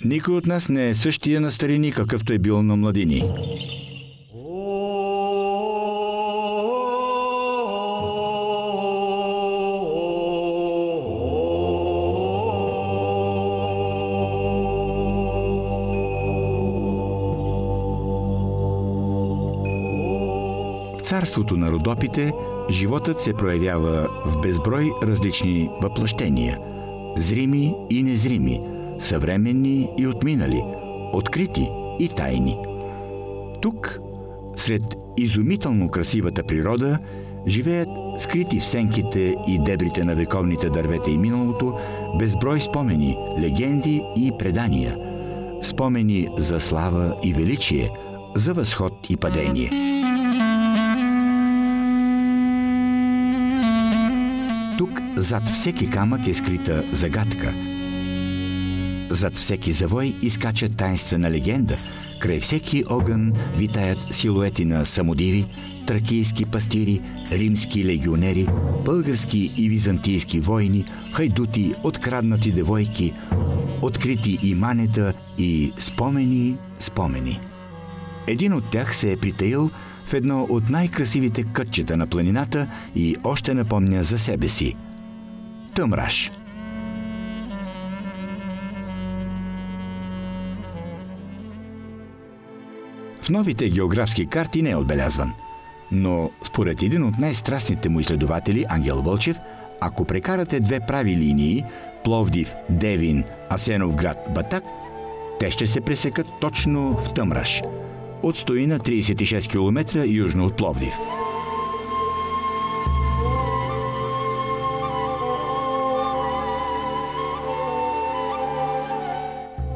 Никой от нас не е същия на старини, какъвто е бил на младини. В царството на Родопите животът се проявява в безброй различни въплъщения – зрими и незрими, съвременни и отминали, открити и тайни. Тук, сред изумително красивата природа, живеят скрити в сенките и дебрите на вековните дървета и миналото безброй спомени, легенди и предания. Спомени за слава и величие, за възход и падение. Тук зад всеки камък е скрита загадка. Зад всеки завой изкача таинствена легенда. Край всеки огън витаят силуети на самодиви, тракийски пастири, римски легионери, български и византийски войни, хайдути, откраднати девойки, открити иманета и спомени. Един от тях се е притаил в едно от най-красивите кътчета на планината и още напомня за себе си – Тъмраш. В новите географски карти не е отбелязван, но според един от най-страстните му изследователи, Ангел Вълчев, ако прекарате две прави линии – Пловдив, Девин, Асеновград, Батак, те ще се пресекат точно в Тъмраш. Отстои на 36 км южно от Пловдив.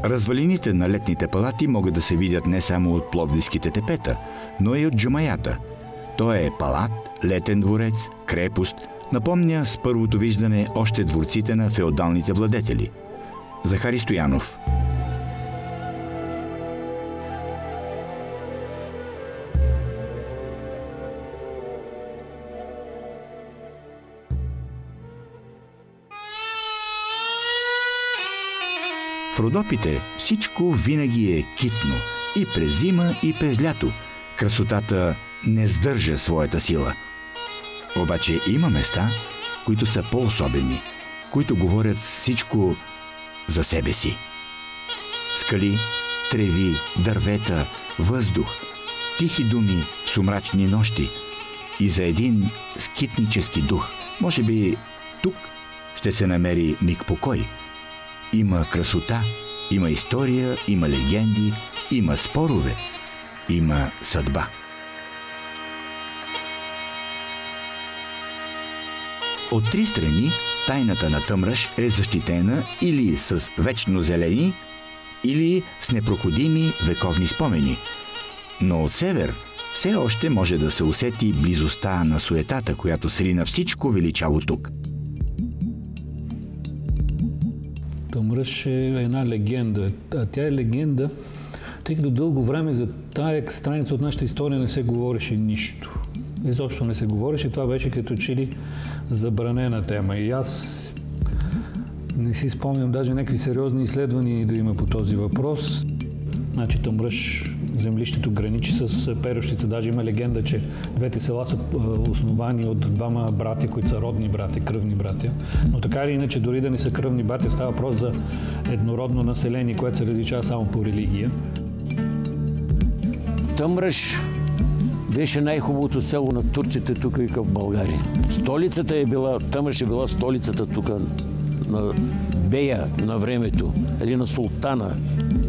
Развалините на летните палати могат да се видят не само от пловдивските тепета, но и от джумаята. Той е палат, летен дворец, крепост, напомня с първото виждане още дворците на феодалните владетели. Захари Стоянов. В Родопите всичко винаги е китно. И през зима, и през лято. Красотата не сдържа своята сила. Обаче има места, които са по-особени, които говорят всичко за себе си. Скали, треви, дървета, въздух, тихи думи в сумрачни нощи и за един скитнически дух. Може би тук ще се намери миг покой. Има красота, има история, има легенди, има спорове, има съдба. От три страни тайната на Тъмраш е защитена или с вечно зелени, или с непроходими вековни спомени. Но от север все още може да се усети близостта на суетата, която срина всичко величаво тук. Тъмраш е една легенда. А тя е легенда, тъй като дълго време за тая страница от нашата история не се говореше нищо. Изобщо не се говореше. Това беше като че ли забранена тема. И аз не си спомням даже някакви сериозни изследвания да има по този въпрос. Значи Тъмраш, землището граничи с Перущица. Даже има легенда, че двете села са основани от двама братя, които са родни братя, кръвни братя. Но така или иначе, дори да не са кръвни братя, става въпрос за еднородно население, което се различава само по религия. Тъмраш беше най-хубавото село на турците тук и в България. Столицата е била, Тъмраш е била столицата тук на бея на времето, или на султана,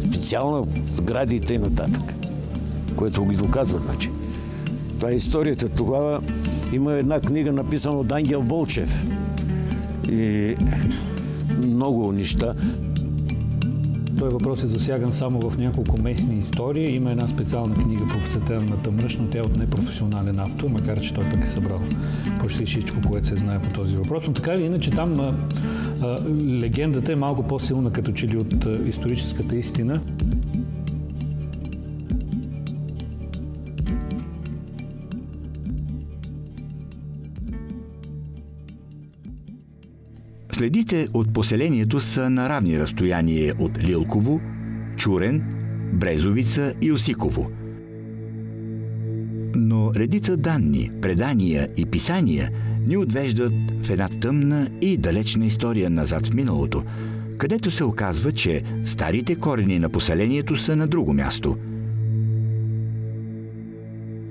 специална сгради и т.н., което ги доказва. Значи. Това е историята. Тогава има една книга, написана от Ангел Вълчев. И много неща. Той въпрос е засяган само в няколко местни истории. Има една специална книга посветена на Тъмраш, но тя е от непрофесионален автор, макар че той пък е събрал почти всичко, което се знае по този въпрос. Но така или иначе там легендата е малко по-силна като че ли от историческата истина. Следите от поселението са на равни разстояние от Лилково, Чурен, Брезовица и Осиково. Но редица данни, предания и писания ни отвеждат в една тъмна и далечна история назад в миналото, където се оказва, че старите корени на поселението са на друго място.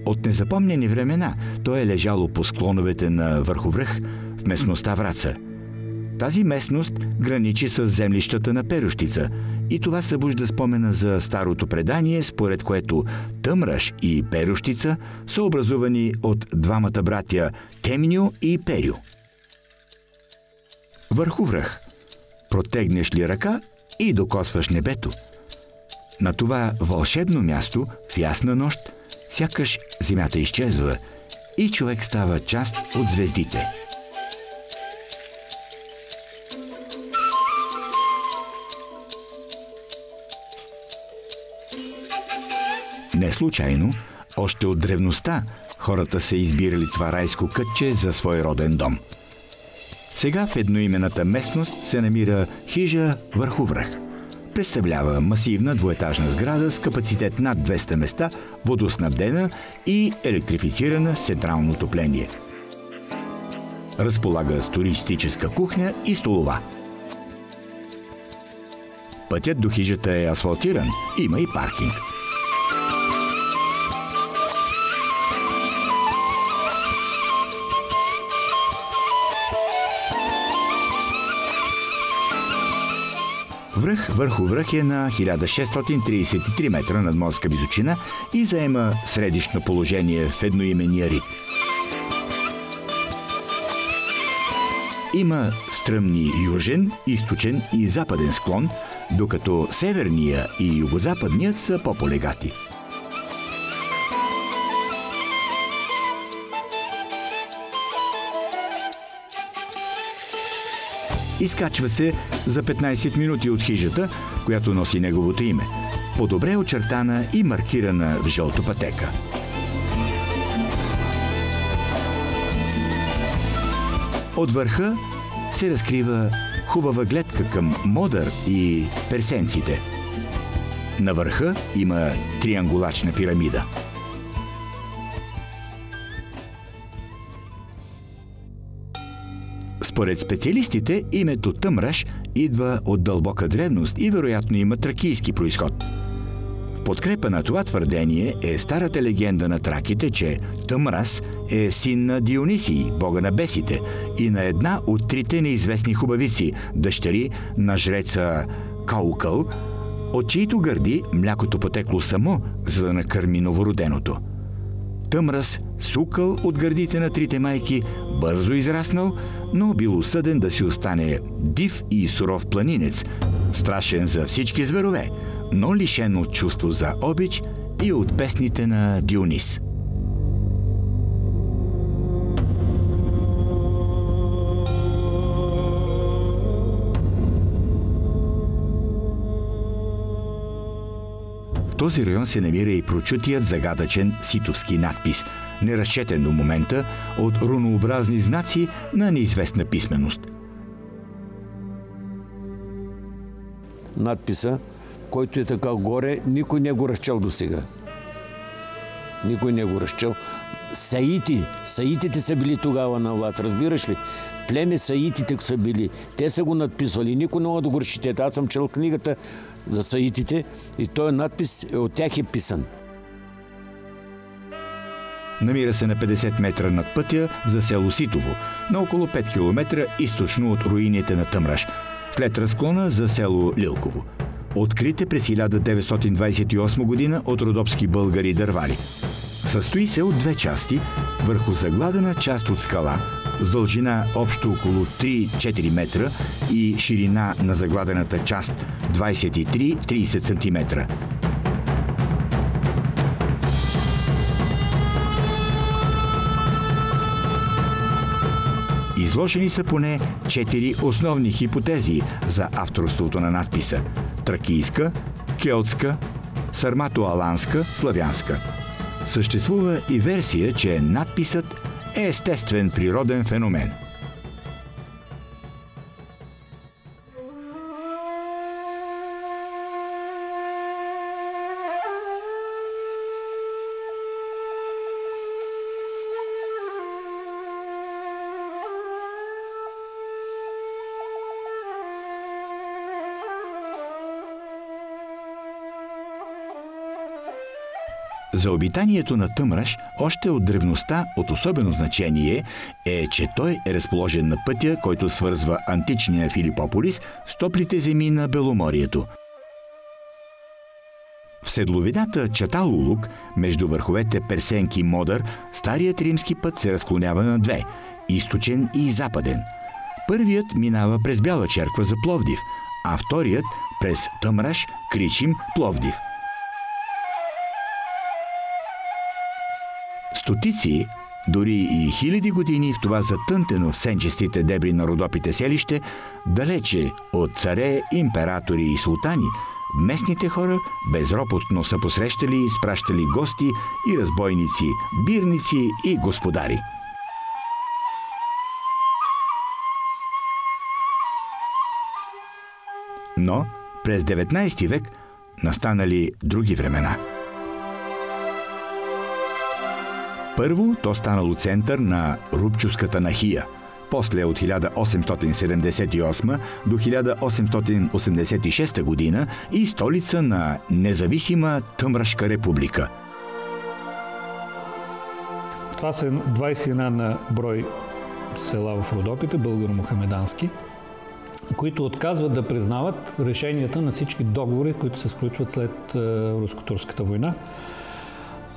От незапомнени времена то е лежало по склоновете на Върховръх в местността Враца. Тази местност граничи с землищата на Перущица и това събужда спомена за старото предание, според което Тъмраш и Перущица са образувани от двамата братя Темню и Перю. Върховръх. Протегнеш ли ръка и докосваш небето. На това вълшебно място в ясна нощ сякаш земята изчезва и човек става част от звездите. Не случайно, още от древността хората са избирали това райско кътче за свой роден дом. Сега в едноимената местност се намира хижа Върховръх. Представлява масивна двуетажна сграда с капацитет над 200 места, водоснабдена и електрифицирана с централно отопление. Разполага с туристическа кухня и столова. Пътят до хижата е асфалтиран, има и паркинг. Връх Върховръх е на 1633 метра надморска височина и заема средищно положение в едноименния рид. Има стръмни южен, източен и западен склон, докато северния и югозападният са по-полегати. Изкачва се за 15 минути от хижата, която носи неговото име, по-добре очертана и маркирана в жълто пътека. От върха се разкрива хубава гледка към Модър и Персенците. На върха има триангулачна пирамида. Според специалистите, името Тъмраш идва от дълбока древност и вероятно има тракийски произход. В подкрепа на това твърдение е старата легенда на траките, че Тъмрас е син на Дионисий, бога на бесите, и на една от трите неизвестни хубавици, дъщери на жреца Каукъл, от чието гърди млякото потекло само, за да накърми новороденото. Тъмрас, сукъл от гърдите на трите майки, бързо израснал, но бил осъден да си остане див и суров планинец, страшен за всички зверове, но лишен от чувство за обич и от песните на Дионис. В този район се намира и прочутият загадъчен ситовски надпис, неразчетен до момента от рунообразни знаци на неизвестна писменост. Надписа, който е така горе, никой не го разчел до сега. Никой не го разчел. Саитите са били тогава на власт, разбираш ли? Племе саитите са били. Те са го надписвали. Никой не може да го разчете. Аз съм чел книгата за саитите и този надпис от тях е писан. Намира се на 50 метра над пътя за село Ситово, на около 5 км източно от руините на Тъмраш, след разклона за село Лилково. Открит е през 1928 година от родопски българи дървари. Състои се от две части, върху загладена част от скала, с дължина общо около 3-4 метра и ширина на загладената част 23-30 см. Изложени са поне 4 основни хипотези за авторството на надписа – тракийска, келтска, сармато-аланска, славянска. Съществува и версия, че надписът е естествен природен феномен. За обитанието на Тъмраш още от древността от особено значение е, че той е разположен на пътя, който свързва античния Филипополис с топлите земи на Беломорието. В седловината Чаталулук, между върховете Персенки и Модър, старият римски път се разклонява на две – източен и западен. Първият минава през Бяла черква за Пловдив, а вторият през Тъмраш, Кричим, Пловдив. Стотици, дори и хиляди години в това затънтено в сенчестите дебри на Родопите селище, далече от царе, императори и султани, местните хора безропотно са посрещали и изпращали гости и разбойници, бирници и господари. Но през 19 век настанали други времена. Първо, то станало център на Рупчуската нахия, после от 1878 до 1886 година и столица на независима Тъмрашка република. Това са 21 на брой села в Родопите, българо-мохамедански, които отказват да признават решенията на всички договори, които се сключват след Руско-турската война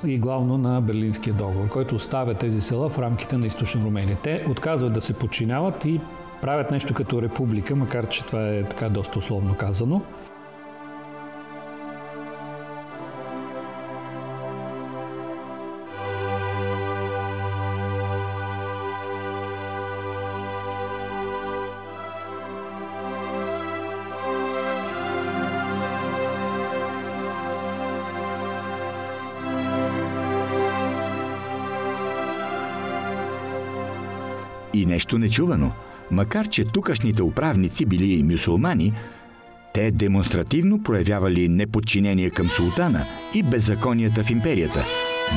и главно на Берлинския договор, който оставя тези села в рамките на Източна Румелия. Те отказват да се подчиняват и правят нещо като република, макар че това е така доста условно казано. И нещо нечувано. Макар че тукашните управници били мюсюлмани, те демонстративно проявявали неподчинение към султана и беззаконията в империята,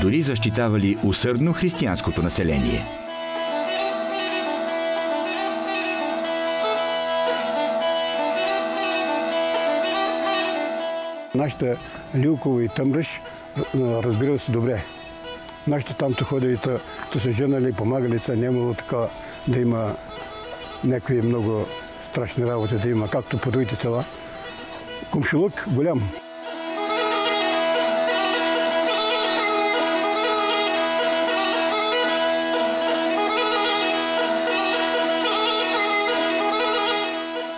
дори защитавали усърдно християнското население. Нашите Лилково и Тъмраш разбирали се добре. Нашите тамто ходили, то се женали, помагали се, нямало така да има някакви много страшни работи, да има, както по другите села. Комшилък голям.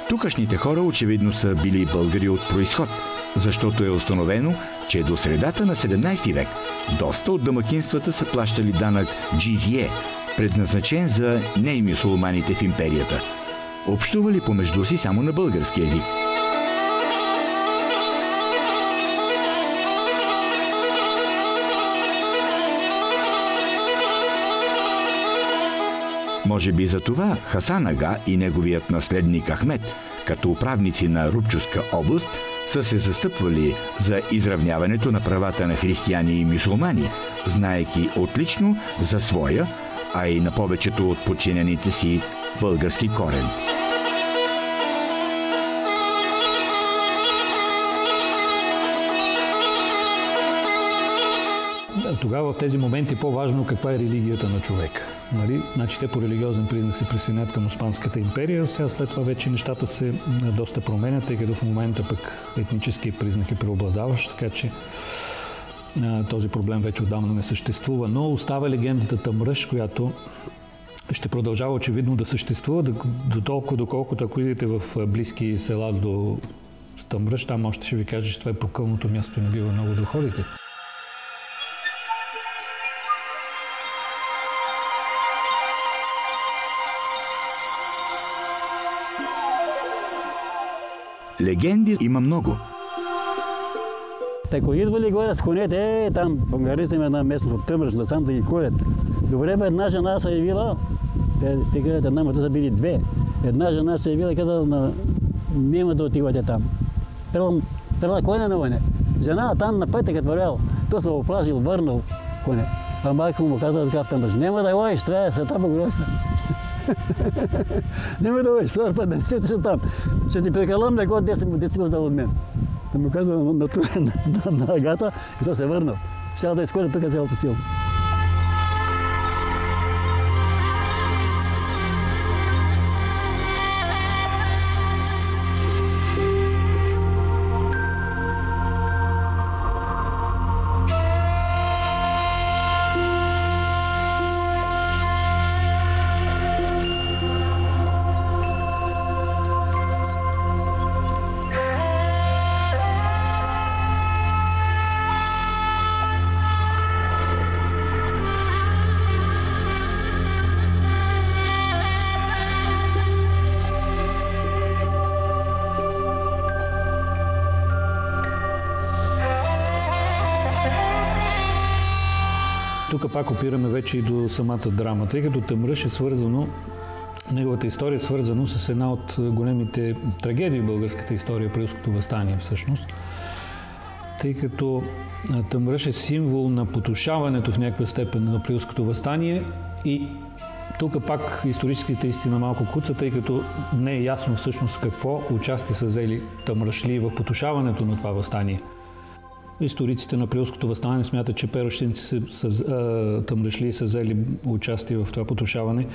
Тукашните хора очевидно са били българи от произход, защото е установено, че до средата на 17 век доста от домакинствата са плащали данък джизие, предназначен за немюсюлманите в империята. Общували помежду си само на български език. Може би за това Хасан ага и неговият наследник Ахмед, като управници на Рупчуска област, са се застъпвали за изравняването на правата на християни и мюсюлмани, знаейки отлично за своя, а и на повечето от подчинените си български корен. Тогава в тези моменти е по-важно каква е религията на човека. Нали? Значи те по религиозен признак се присъединят към Османската империя, сега след това вече нещата се доста променят, тъй като в момента пък етнически признак е преобладаващ, така че този проблем вече отдавна не съществува. Но остава легендата Тъмраш, която ще продължава очевидно да съществува, до толкова, доколкото ако идете в близки села до Тъмраш, там още ще ви кажа, че това е прокълното място, не бива много да ходите. Легенди има много. Ако идвали горе с конете, там българите има една местност от Тъмраш, насам да ги колят. Добре, една жена се явила, те казват една, но те са били две. Една жена се явила и казала, няма да отивате там. Перла коня на войне. Жена там на пътя, като вървял, то се оплашил, върнал коня. А майка му казала така в Тъмраш, няма да ходиш, трябва да света Богородица. Няма да ходиш, втори път да не се отиш там. Ще ти прекалам леко 10 от мен. Да му казва на агата и то се върнал. Щял да изхвърля тук цялото село. Тук пак опираме вече и до самата драма, тъй като Тъмръш е свързано, неговата история е свързано с една от големите трагедии в българската история, Априлското въстание всъщност, тъй като Тъмръш е символ на потушаването в някаква степен на Априлското въстание и тук пак историческите истина малко куца, тъй като не е ясно всъщност какво участие са взели тъмръшли в потушаването на това въстание. Историците на Априлското въстание смятат, че перущинци тъмръшли са взели участие в това потушаване.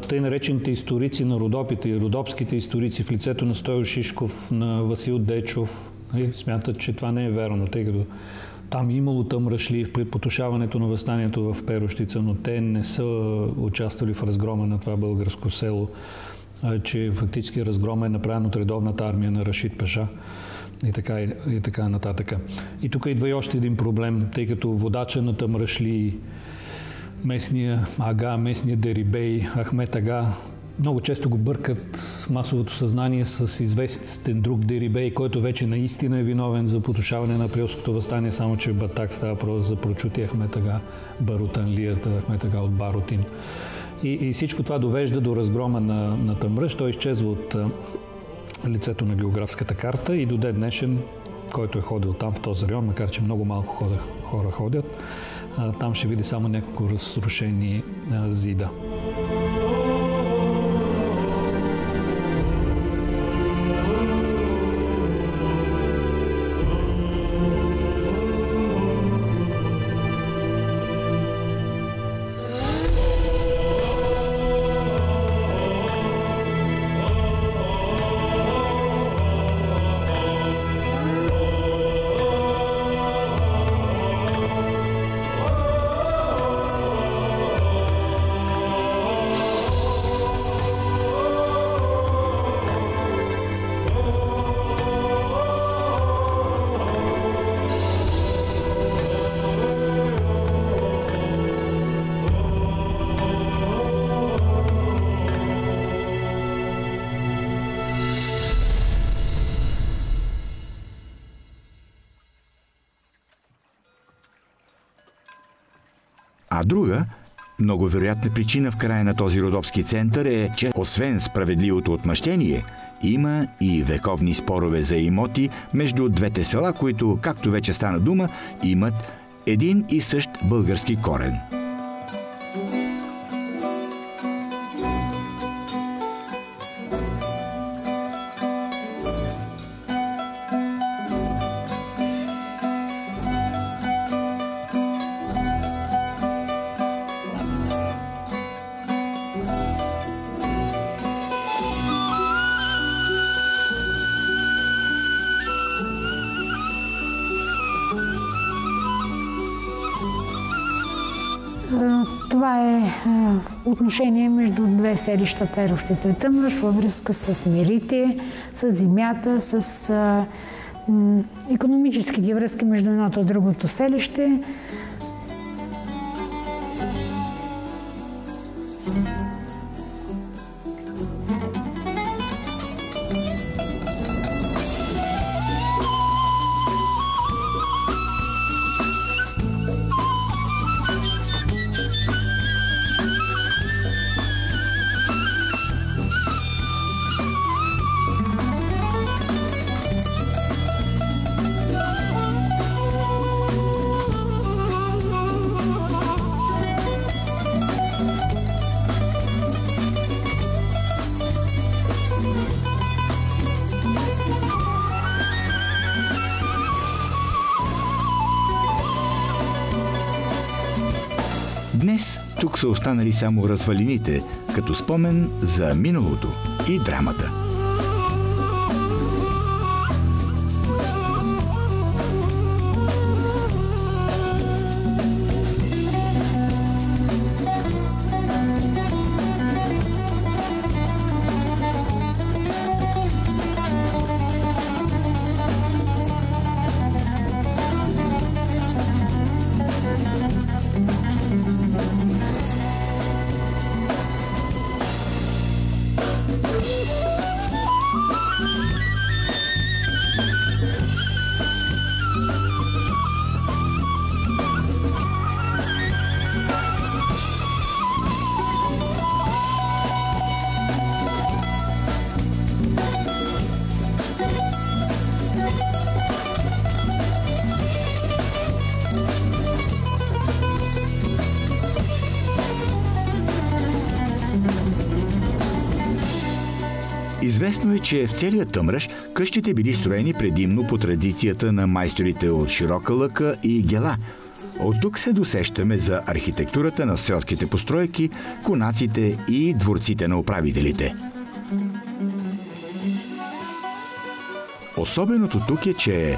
Тъй наречените историци на Родопите и родопските историци в лицето на Стойо Шишков, на Васил Дечов, смятат, че това не е верно, тъй като там имало тъмръшли при потушаването на въстанието в Перущица, но те не са участвали в разгрома на това българско село, че фактически разгрома е направен от редовната армия на Рашид Паша. И така нататък. И тук идва и още един проблем, тъй като водача на тъмръшли, местния ага, местния дерибей, Ахмет Ага, много често го бъркат в масовото съзнание с известен друг дерибей, който вече наистина е виновен за потушаване на Априлското въстание, само че в Батак става въпрос за прочутия Ахмет Ага, барутанлията, Ахмет Ага от Барутин. И всичко това довежда до разгрома на Тъмръш. Той изчезва от лицето на географската карта и до ден днешен, който е ходил там в този район, макар че много малко хора ходят, там ще види само няколко разрушени зида. А друга, много вероятна причина в края на този родопски център е, че освен справедливото отмъщение, има и вековни спорове за имоти между двете села, които, както вече стана дума, имат един и същ български корен. Това е отношение между две селища Перущица и Тъмръш във връзка с мерите, с земята, с икономическите връзки между едното и другото селище. Днес тук са останали само развалините, като спомен за миналото и драмата. Известно е, че в целия Тъмръш къщите били строени предимно по традицията на майсторите от Широка лъка и Гела. От тук се досещаме за архитектурата на селските постройки, конаците и дворците на управителите. Особеното тук е, че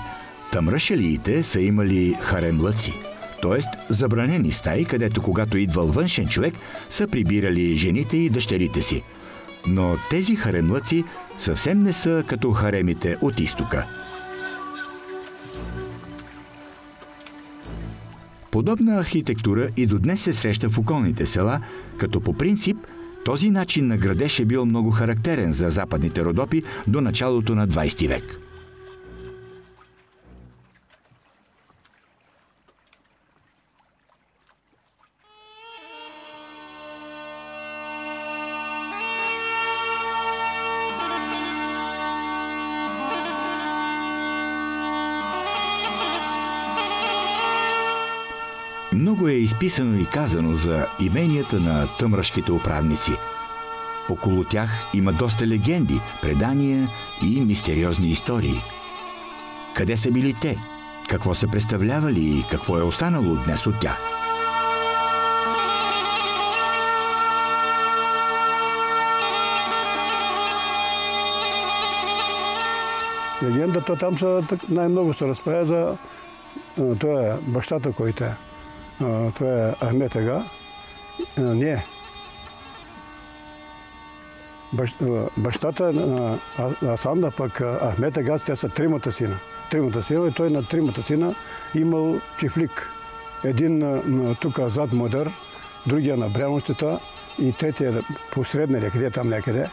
тъмръшелиите са имали харемлъци, т.е. забранени стаи, където когато идвал външен човек, са прибирали жените и дъщерите си. Но тези харемлъци съвсем не са като харемите от изтока. Подобна архитектура и до днес се среща в околните села, като по принцип този начин на градеж е бил много характерен за западните Родопи до началото на 20 век. Много е изписано и казано за именията на тъмрашките управници. Около тях има доста легенди, предания и мистериозни истории. Къде са били те? Какво са представлявали и какво е останало днес от тях? Легендата там най-много се разправя за това е бащата, който е. Това е Ахмет ага. Не. Бащата на Асанда, пък Ахмет ага, те са тримата сина. Тримата сина и той на тримата сина имал чифлик. Един тук зад Модър, другия на Бряновцата и третия посредния, къде там някъде.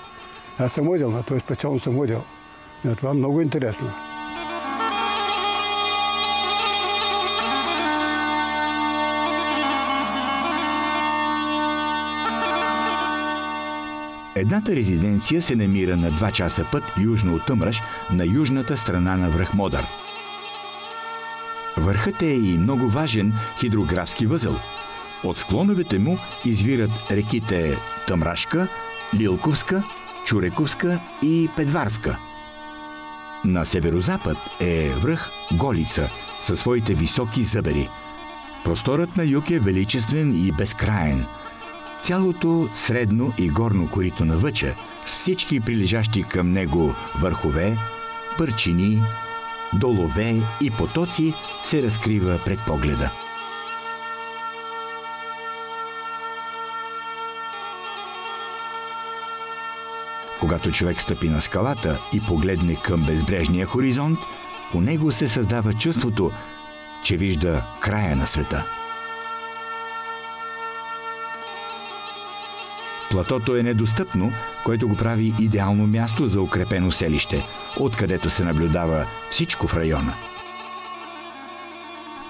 Аз съм водил, на той специално съм водил. Това е много интересно. Едната резиденция се намира на 2 часа път южно от Тъмръш, на южната страна на връх Модър. Върхът е и много важен хидрографски възел. От склоновете му извират реките Тъмрашка, Лилковска, Чурековска и Педварска. На северозапад е връх Голица със своите високи зъбери. Просторът на юг е величествен и безкраен. Цялото средно и горно корито на Въча, с всички прилежащи към него върхове, пърчини, долове и потоци, се разкрива пред погледа. Когато човек стъпи на скалата и погледне към безбрежния хоризонт, у него се създава чувството, че вижда края на света. Платото е недостъпно, което го прави идеално място за укрепено селище, откъдето се наблюдава всичко в района.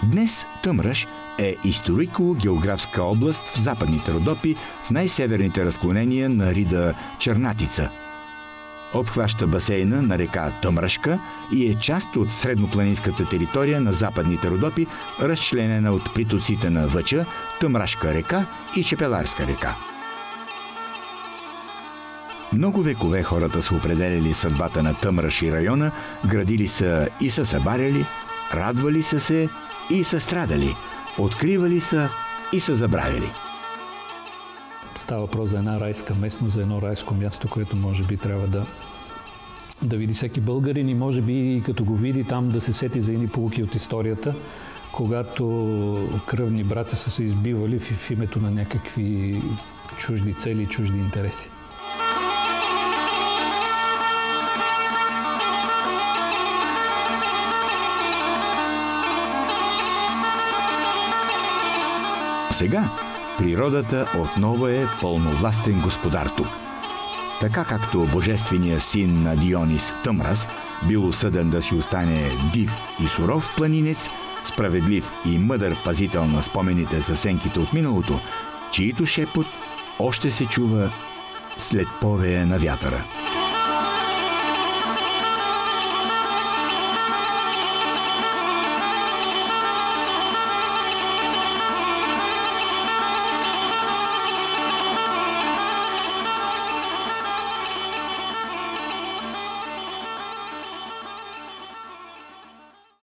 Днес Тъмръш е историко-географска област в западните Родопи, в най-северните разклонения на рида Чернатица. Обхваща басейна на река Тъмръшка и е част от среднопланинската територия на западните Родопи, разчленена от притоците на Въча, Тъмрашка река и Чепеларска река. Много векове хората са определяли съдбата на Тъмръш и района, градили са и са събаряли, радвали са се и са страдали, откривали са и са забравили. става въпрос за една райска местност, за едно райско място, което може би трябва да види всеки българин и може би и като го види там да се сети за едни поуки от историята, когато кръвни братя са се избивали в името на някакви чужди цели и чужди интереси. Сега природата отново е пълновластен господар тук. Така както божественият син на Дионис Тъмраз бил осъден да си остане див и суров планинец, справедлив и мъдър пазител на спомените за сенките от миналото, чието шепот още се чува след повея на вятъра.